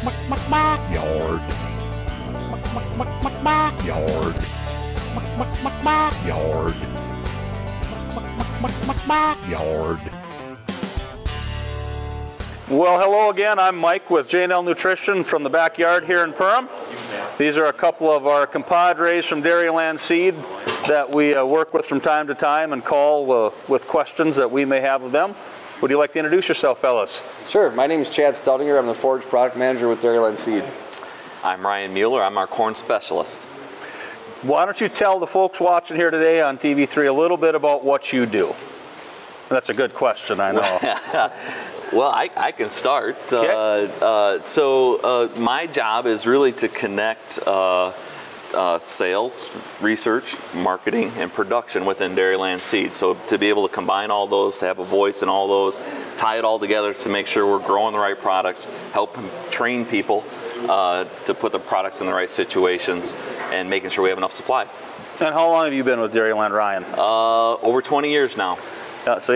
Backyard. Backyard. Backyard. Backyard. Well, hello again. I'm Mike with J&L Nutrition from the backyard here in Perham. These are a couple of our compadres from Dairyland Seed that we work with from time to time and call with questions that we may have of them. Would you like to introduce yourself, fellas? Sure. My name is Chad Stoutinger. I'm the forage product manager with Dairyland Seed. I'm Ryan Mueller. I'm our corn specialist. Why don't you tell the folks watching here today on TV3 a little bit about what you do? That's a good question, I know. Well, I can start. Okay. My job is really to connect sales, research, marketing, and production within Dairyland Seed. So to be able to combine all those, to have a voice in all those, tie it all together to make sure we're growing the right products, help train people to put the products in the right situations, and making sure we have enough supply. And how long have you been with Dairyland, Ryan? Over 20 years now. So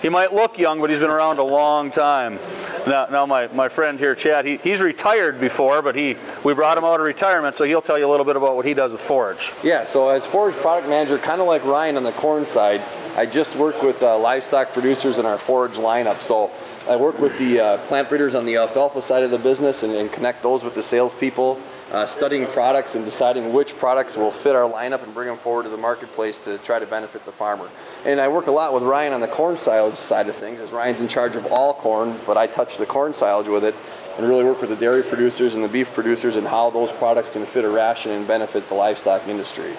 he might look young, but he's been around a long time. Now my friend here, Chad, he's retired before, but we brought him out of retirement, so he'll tell you a little bit about what he does with forage. Yeah, so as forage product manager, kind of like Ryan on the corn side, I just work with livestock producers in our forage lineup. So I work with the plant breeders on the alfalfa side of the business and connect those with the salespeople, studying products and deciding which products will fit our lineup and bring them forward to the marketplace to try to benefit the farmer. And I work a lot with Ryan on the corn silage side of things, as Ryan's in charge of all corn, but I touch the corn silage with it and really work with the dairy producers and the beef producers and how those products can fit a ration and benefit the livestock industry.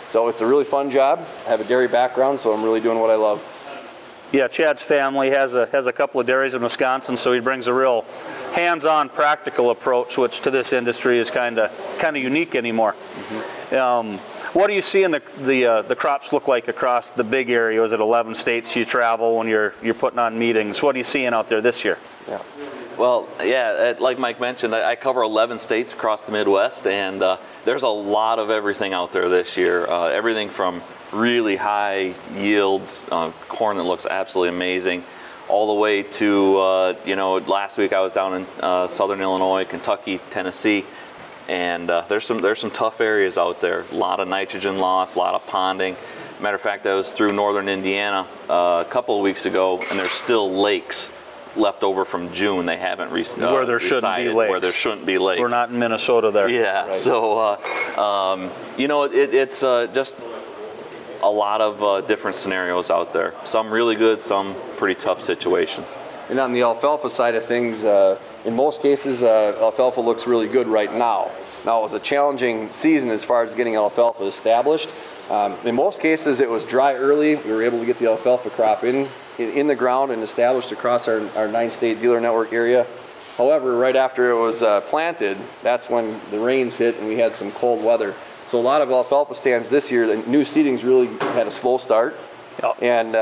So it's a really fun job. I have a dairy background, so I'm really doing what I love. Yeah, Chad's family has a couple of dairies in Wisconsin, so he brings a real hands-on, practical approach, which to this industry is kind of unique anymore. Mm-hmm. What do you see in the crops look like across the big area? Is it 11 states you travel when you're putting on meetings? What are you seeing out there this year? Yeah. Well, yeah, like Mike mentioned, I cover 11 states across the Midwest, and there's a lot of everything out there this year. Everything from really high yields, corn that looks absolutely amazing, all the way to, last week I was down in southern Illinois, Kentucky, Tennessee, and there's some tough areas out there. A lot of nitrogen loss, a lot of ponding. Matter of fact, I was through northern Indiana a couple of weeks ago, and there's still lakes left over from June. They haven't where there shouldn't be lakes. Where there shouldn't be lakes. We're not in Minnesota there. Yeah. Right. So it's just a lot of different scenarios out there. Some really good, some pretty tough situations. And on the alfalfa side of things, in most cases, alfalfa looks really good right now. Now, it was a challenging season as far as getting alfalfa established. In most cases, it was dry early. We were able to get the alfalfa crop in the ground and established across our 9-state dealer network area. However, right after it was planted, that's when the rains hit and we had some cold weather. So a lot of alfalfa stands this year, the new seedings really had a slow start. Yep. And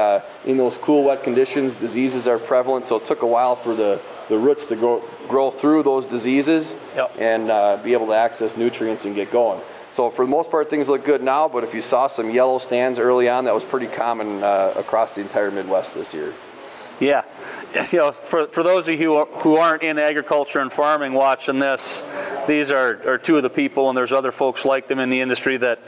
in those cool, wet conditions, diseases are prevalent, so it took a while for the roots to grow through those diseases. Yep. And be able to access nutrients and get going. So for the most part, things look good now, but if you saw some yellow stands early on, that was pretty common across the entire Midwest this year. Yeah. For those of you who aren't in agriculture and farming watching this, these are two of the people, and there's other folks like them in the industry that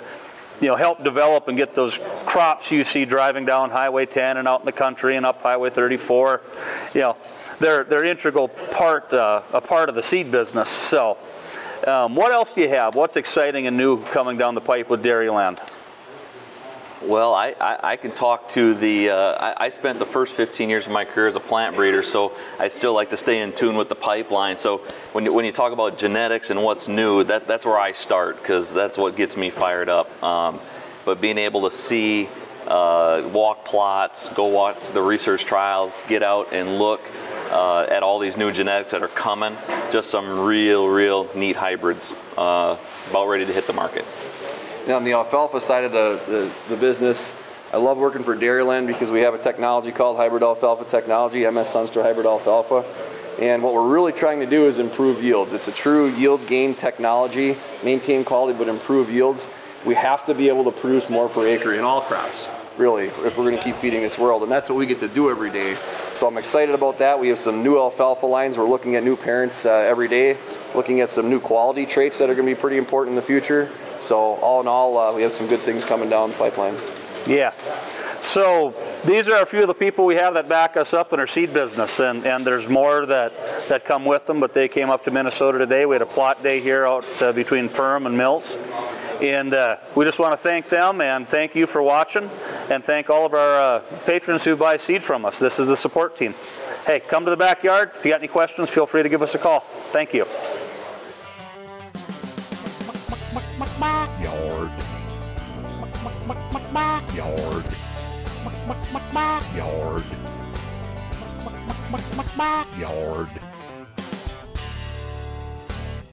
help develop and get those crops you see driving down Highway 10 and out in the country and up Highway 34. They're integral part a part of the seed business. So what else do you have? What's exciting and new coming down the pipe with Dairyland? Well, I can talk to I spent the first 15 years of my career as a plant breeder, so I still like to stay in tune with the pipeline. So when you talk about genetics and what's new, that's where I start, because that's what gets me fired up. But being able to see, walk plots, go watch the research trials, get out and look at all these new genetics that are coming, just some real neat hybrids about ready to hit the market. Now, on the alfalfa side of the business, I love working for Dairyland because we have a technology called hybrid alfalfa technology, MS Sunstra hybrid alfalfa. And what we're really trying to do is improve yields. It's a true yield gain technology, maintain quality but improve yields. We have to be able to produce more per acre in all crops, really, if we're going to keep feeding this world. And that's what we get to do every day. So I'm excited about that. We have some new alfalfa lines. We're looking at new parents every day. looking at some new quality traits that are going to be pretty important in the future. So all in all, we have some good things coming down the pipeline. Yeah. So these are a few of the people we have that back us up in our seed business, and there's more that come with them, but they came up to Minnesota today. We had a plot day here out between Perham and Mills. And we just want to thank them and thank you for watching, and thank all of our patrons who buy seed from us. This is the support team. Hey, come to the backyard. If you got any questions, feel free to give us a call. Thank you. Yard. Yard. Yard. Yard.